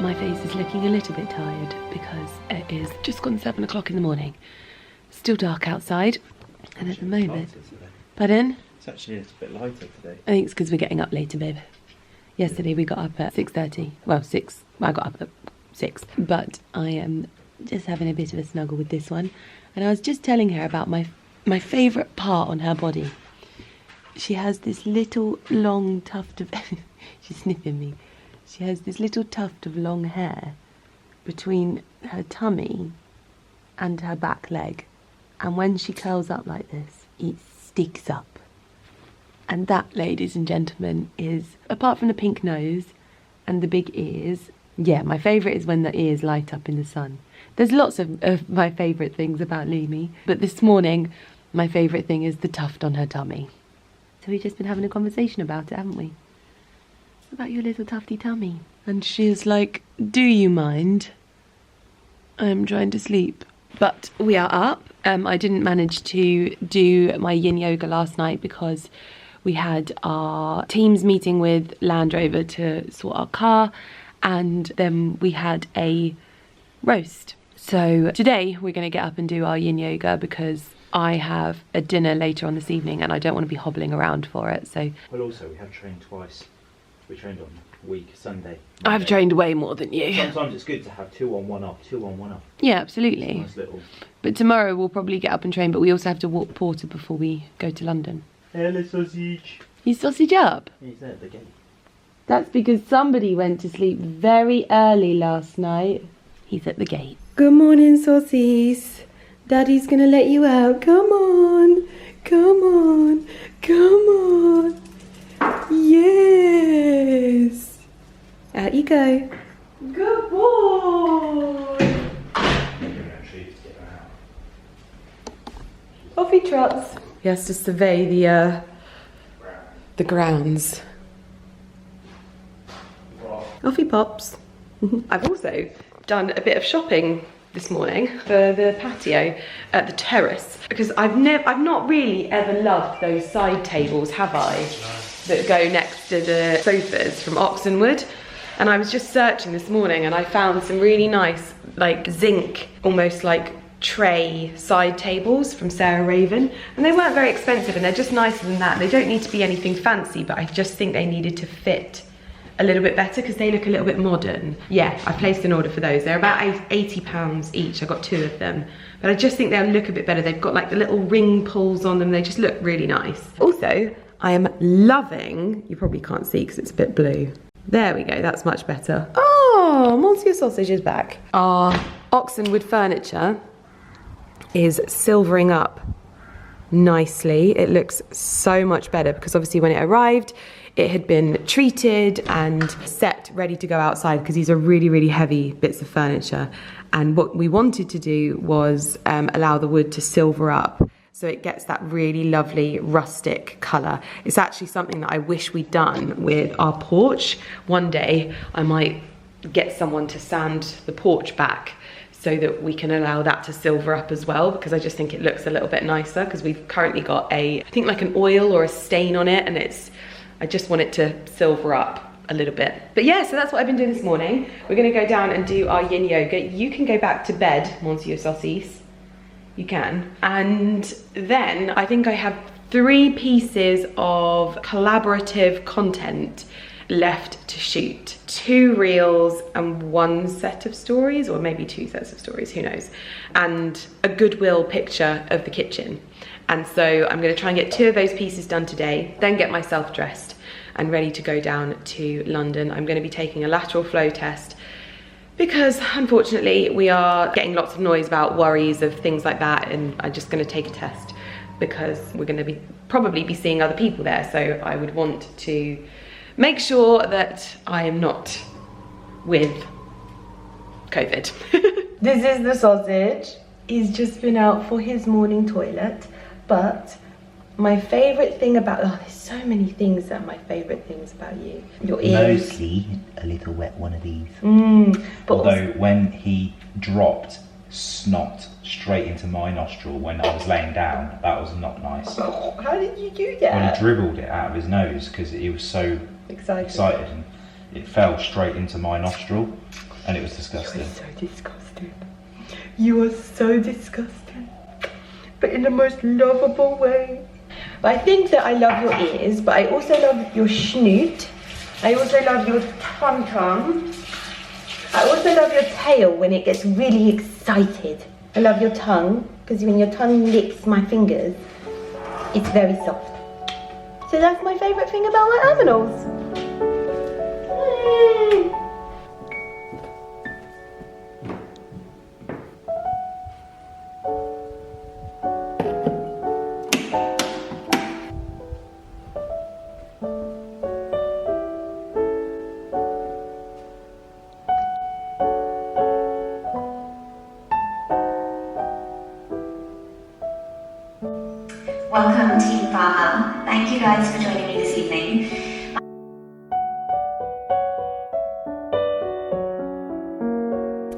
My face is looking a little bit tired because it is just gone 7 o'clock in the morning. Still dark outside, and at the moment... Pardon? It's actually a little bit lighter today. I think it's because we're getting up later, babe. Yesterday we got up at 6:30. Well, 6. I got up at 6. But I am just having a bit of a snuggle with this one. And I was just telling her about my favourite part on her body. She has this little long tuft of... She's sniffing me. She has this little tuft of long hair between her tummy and her back leg. And when she curls up like this, it sticks up. And that, ladies and gentlemen, is, apart from the pink nose and the big ears, yeah, my favourite is when the ears light up in the sun. There's lots of my favourite things about Lumi, but this morning, my favourite thing is the tuft on her tummy. So we've just been having a conversation about it, haven't we? About your little tufty tummy. And she's like, do you mind? I'm trying to sleep. But we are up. I didn't manage to do my yin yoga last night because we had our teams meeting with Land Rover to sort our car, and then we had a roast. So today we're going to get up and do our yin yoga because I have a dinner later on this evening and I don't want to be hobbling around for it. So well, also we have trained twice. We trained on Sunday. Monday. I've trained way more than you. Sometimes it's good to have 2 on 1 off, 2 on 1 off. Yeah, absolutely. Nice little... But tomorrow we'll probably get up and train, but we also have to walk Porter before we go to London. Hello, sausage. You sausage up? He's there at the gate. That's because somebody went to sleep very early last night. He's at the gate. Good morning, saucies. Daddy's gonna let you out. Come on. Come on. Come on. Yes. Out you go. Good boy. Off he trots. He has to survey the grounds. Off he pops. I've also done a bit of shopping this morning for the patio at the terrace because I've not really ever loved those side tables, have I? That go next to the sofas from Oxenwood. And I was just searching this morning and I found some really nice, like zinc, almost like tray side tables from Sarah Raven. And they weren't very expensive and they're just nicer than that. They don't need to be anything fancy, but I just think they needed to fit a little bit better because they look a little bit modern. Yeah, I placed an order for those. They're about £80 each. I got 2 of them. But I just think they'll look a bit better. They've got like the little ring pulls on them. They just look really nice. Also, I am loving, you probably can't see because it's a bit blue. There we go, that's much better. Oh, Monsieur Sausage is back. Our Oxenwood furniture is silvering up nicely. It looks so much better because obviously when it arrived, it had been treated and set ready to go outside because these are really, really heavy bits of furniture. And what we wanted to do was allow the wood to silver up so it gets that really lovely rustic colour. It's actually something that I wish we'd done with our porch. One day I might get someone to sand the porch back so that we can allow that to silver up as well, because I just think it looks a little bit nicer because we've currently got I think like an oil or a stain on it, and I just want it to silver up a little bit. But yeah, so that's what I've been doing this morning. We're gonna go down and do our yin yoga. You can go back to bed, Monsieur Saucisse. You can. And then I think I have 3 pieces of collaborative content left to shoot. 2 reels and 1 set of stories, or maybe 2 sets of stories, who knows. And a goodwill picture of the kitchen. And so I'm gonna try and get 2 of those pieces done today, then get myself dressed and ready to go down to London. I'm gonna be taking a lateral flow test because unfortunately we are getting lots of noise about worries of things like that, and I'm just gonna take a test because we're gonna probably be seeing other people there, so I would want to make sure that I am not with COVID. This is the sausage. He's just been out for his morning toilet, but my favourite thing about, there's so many things that are my favourite things about you. Your ears. Mostly a little wet one of these. But although also, when he dropped snot straight into my nostril when I was laying down, that was not nice. oh, how did you do that? When he dribbled it out of his nose because he was so excited and it fell straight into my nostril. and it was disgusting. You are so disgusting. You are so disgusting. But in the most lovable way. But I think that I love your ears, but I also love your snoot. I also love your tum-tum. I also love your tail when it gets really excited. I love your tongue, because when your tongue licks my fingers, it's very soft. So that's my favourite thing about my animals. Welcome Team Farmer. Thank you guys for joining me this evening.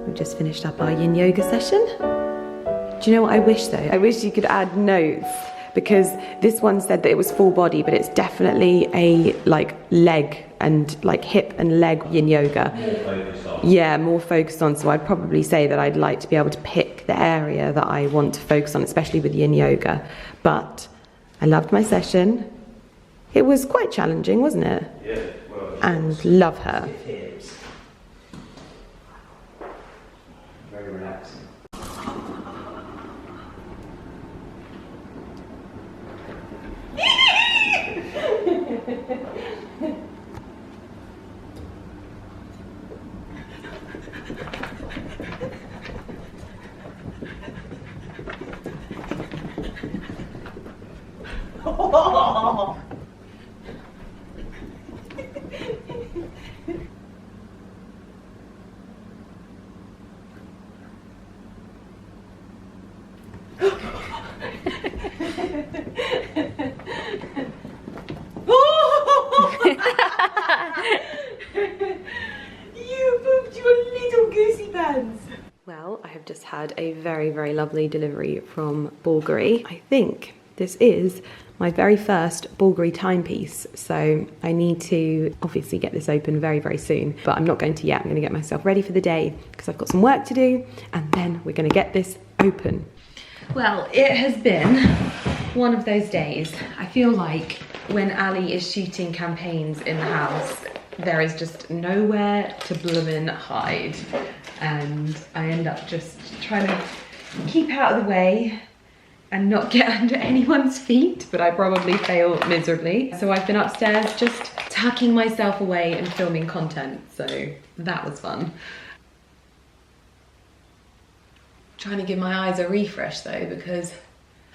We've just finished up our yin yoga session. Do you know what I wish though? I wish you could add notes, because this one said that it was full body, but it's definitely a like leg and like hip and leg yin yoga. More focused on. Yeah, more focused on. So I'd probably say that I'd like to be able to pick the area that I want to focus on, especially with yin yoga. But I loved my session. It was quite challenging, wasn't it? Yeah, well, And love her. hips. Very relaxing. You pooped your little goosey pants. Well, I have just had a very, very lovely delivery from Bulgari. I think this is my very first Bulgari timepiece, so I need to obviously get this open very, very soon, but I'm not going to yet. I'm going to get myself ready for the day because I've got some work to do, and then we're going to get this open. Well, it has been one of those days. I feel like when Ali is shooting campaigns in the house, there is just nowhere to bloomin' hide, and I end up just trying to keep out of the way and not get under anyone's feet, but I probably fail miserably. So I've been upstairs just tucking myself away and filming content, so that was fun. Trying to give my eyes a refresh though, because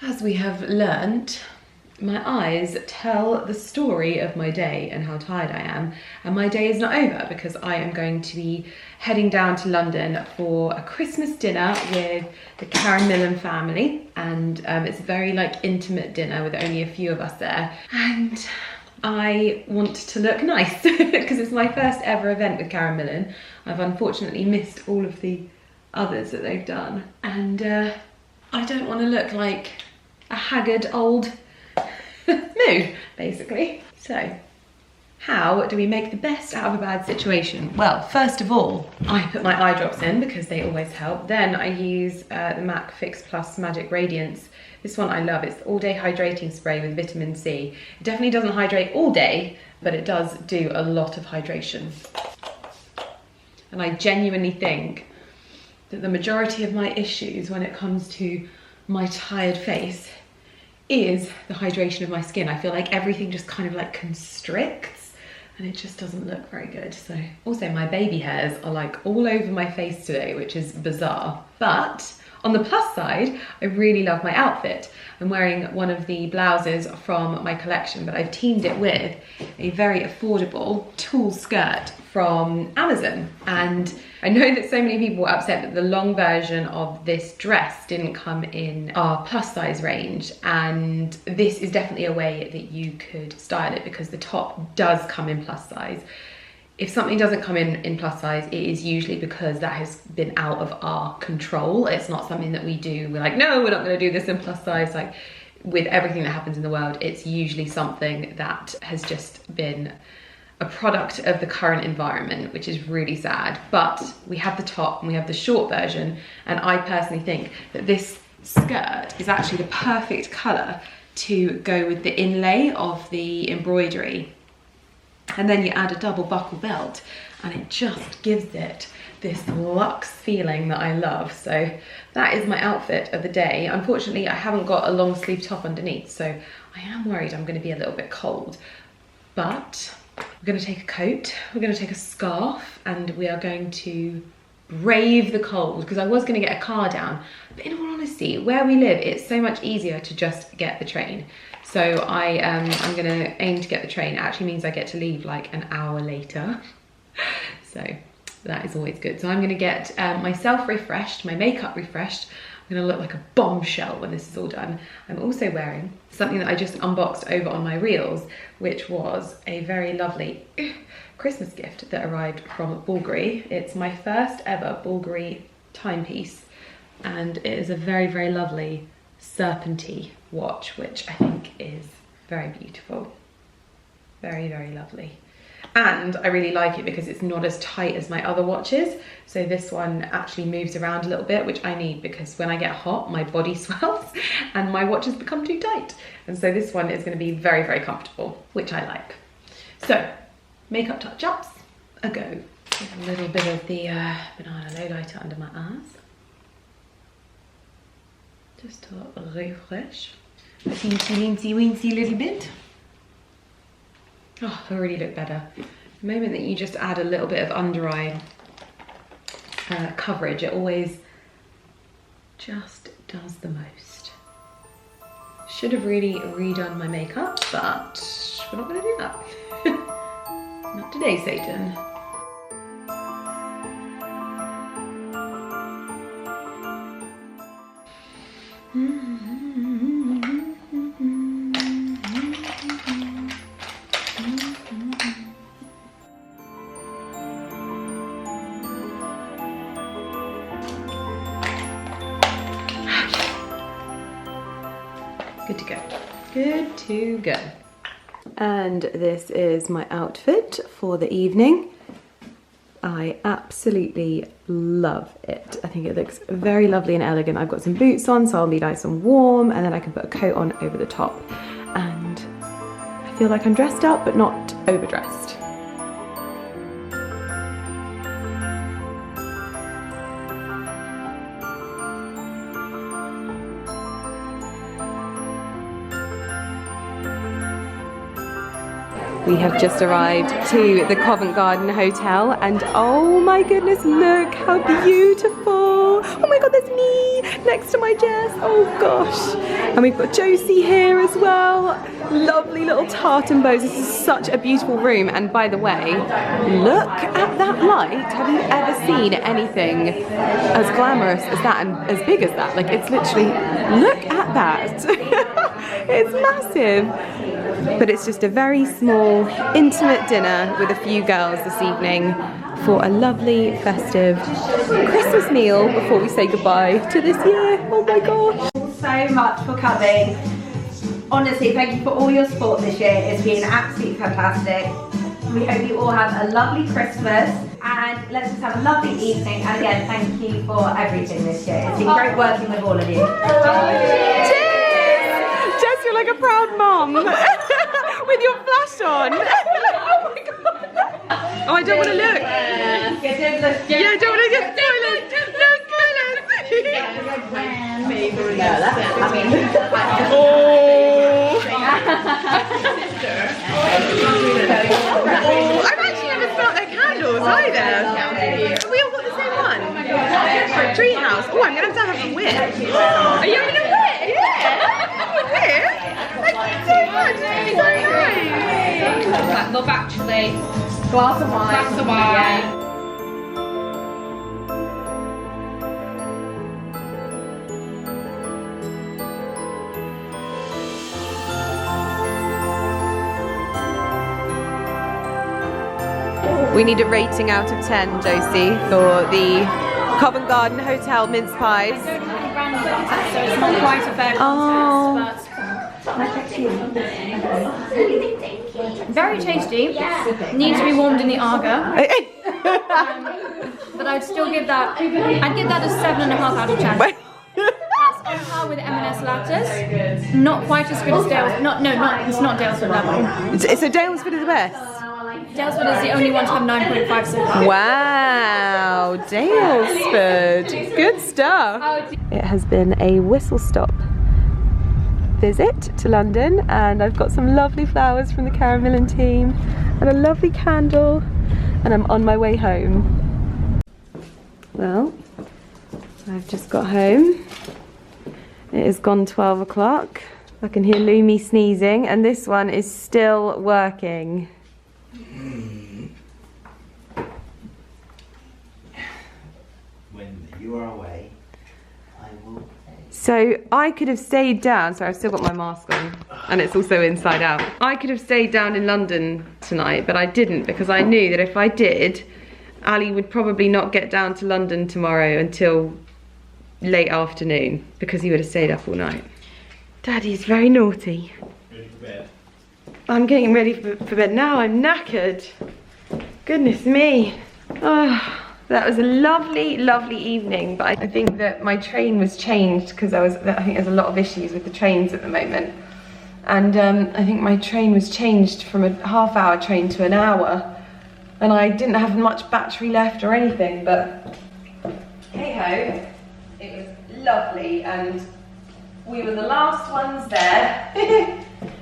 as we have learnt, my eyes tell the story of my day and how tired I am, and my day is not over because I am going to be heading down to London for a Christmas dinner with the Karen Millen family, and it's a very like intimate dinner with only a few of us there, and I want to look nice because it's my first ever event with Karen Millen. I've unfortunately missed all of the others that they've done, and I don't want to look like a haggard old moo, basically. So, how do we make the best out of a bad situation? Well, first of all, I put my eye drops in because they always help. Then I use the MAC Fix Plus Magic Radiance. This one I love. It's the all-day hydrating spray with vitamin C. It definitely doesn't hydrate all day, but it does do a lot of hydration. And I genuinely think that the majority of my issues when it comes to my tired face is the hydration of my skin. I feel like everything just kind of like constricts and it just doesn't look very good. So also my baby hairs are like all over my face today, which is bizarre. But on the plus side, I really love my outfit. I'm wearing one of the blouses from my collection, but I've teamed it with a very affordable tulle skirt from Amazon. And I know that so many people were upset that the long version of this dress didn't come in our plus size range, and this is definitely a way that you could style it because the top does come in plus size. If something doesn't come in plus size, it is usually because that has been out of our control. It's not something that we do. We're like, no, we're not going to do this in plus size. Like with everything that happens in the world, it's usually something that has just been a product of the current environment, which is really sad. But we have the top and we have the short version, and I personally think that this skirt is actually the perfect colour to go with the inlay of the embroidery. And then you add a double buckle belt and it just gives it this luxe feeling that I love. So that is my outfit of the day. Unfortunately, I haven't got a long sleeve top underneath, so I am worried I'm going to be a little bit cold. But we're going to take a coat, we're going to take a scarf, and we are going to brave the cold, because I was going to get a car down, but in all honesty, where we live, it's so much easier to just get the train. So I'm going to aim to get the train. It actually means I get to leave like an hour later. So that is always good. So I'm going to get myself refreshed, my makeup refreshed. I'm going to look like a bombshell when this is all done. I'm also wearing something that I just unboxed over on my reels, which was a very lovely Christmas gift that arrived from Bulgari. It's my first ever Bulgari timepiece, and it is a very, very lovely serpenty watch, which I think is very beautiful. Very, very lovely. And I really like it because it's not as tight as my other watches. So this one actually moves around a little bit, which I need because when I get hot, my body swells and my watches become too tight. And so this one is going to be very, very comfortable, which I like. So makeup touch-ups, a go. A little bit of the banana lowlighter under my eyes. Just to refresh. A teensy little bit. Oh, I already look better. The moment that you just add a little bit of under eye coverage, it always just does the most. Should have really redone my makeup, but we're not gonna do that. Not today, Satan. Good to go. Good to go. And this is my outfit for the evening. I absolutely love it. I think it looks very lovely and elegant. I've got some boots on, so I'll be nice and warm, and then I can put a coat on over the top. And I feel like I'm dressed up, but not overdressed. We have just arrived to the Covent Garden Hotel, and oh my goodness, look how beautiful. Oh my god, there's me next to my Jess. Oh gosh. And we've got Josie here as well. Lovely little tartan bows. This is such a beautiful room. And by the way, look at that light. Have you ever seen anything as glamorous as that and as big as that? Like, it's literally, look at that. It's massive. But it's just a very small, intimate dinner with a few girls this evening for a lovely, festive Christmas meal before we say goodbye to this year. Oh my gosh. So much for coming. Honestly, thank you for all your support this year. It's been absolutely fantastic. We hope you all have a lovely Christmas, and let's just have a lovely evening. And again, thank you for everything this year. It's been great working with all of you. Cheers! Jess, you're like a proud mom. With your flash on. Oh my god. Oh, I don't want to look. Yeah, I don't want to get spoilers. No spoilers. Oh, I've actually never smelled their candles either. We all got the same one. For a tree house. Oh, I'm going to have a whip. Are you having a whip? Yeah. A whip? Thank you so much. It's so nice. Love actually. Glass of wine. Glass of wine. Yeah. We need a rating out of 10, Josie, for the Covent Garden Hotel mince pies. So it's not quite a fair contest, but Thank you. Very tasty. Needs to be warmed in the Arga. But I'd still give that. I'd give that a 7.5 out of 10. That's on par with M&S lattes. Not quite as good as Dale's. It's not Dalesford level. So Dalesford is the best? Dalesford is the only one to have 9.5 so far. Wow, Dalesford. Good stuff. It has been a whistle-stop visit to London, and I've got some lovely flowers from the Karen Millen team and a lovely candle, and I'm on my way home. Well, I've just got home. It has gone 12 o'clock. I can hear Lumi sneezing, and this one is still working. When you are away, I will. So I could have stayed down, so I've still got my mask on, and it's also inside out. I could have stayed down in London tonight, but I didn't, because I knew that if I did, Ali would probably not get down to London tomorrow until late afternoon, because he would have stayed up all night. Daddy's very naughty. Ready for bed? I'm getting ready for bed now. I'm knackered. Goodness me. Oh, that was a lovely, lovely evening, but I think that my train was changed because I think there's a lot of issues with the trains at the moment. And I think my train was changed from a half-hour train to an hour, and I didn't have much battery left or anything, but hey-ho, it was lovely, and we were the last ones there.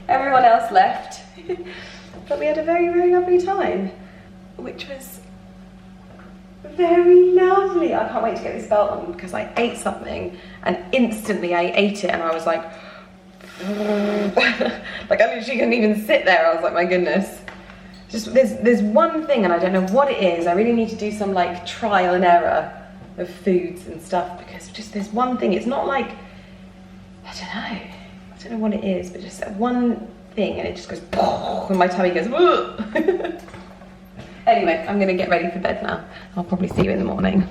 Everyone else left. But we had a very, very lovely time, which was very lovely. I can't wait to get this belt on, because I ate something and instantly I ate it and I was like, like I literally couldn't even sit there. I was like, my goodness. Just there's one thing, and I don't know what it is. I really need to do some like trial and error of foods and stuff, because just there's one thing. It's not like, I don't know what it is, but just that one thing, and it just goes and my tummy goes Anyway, I'm gonna get ready for bed now. I'll probably see you in the morning.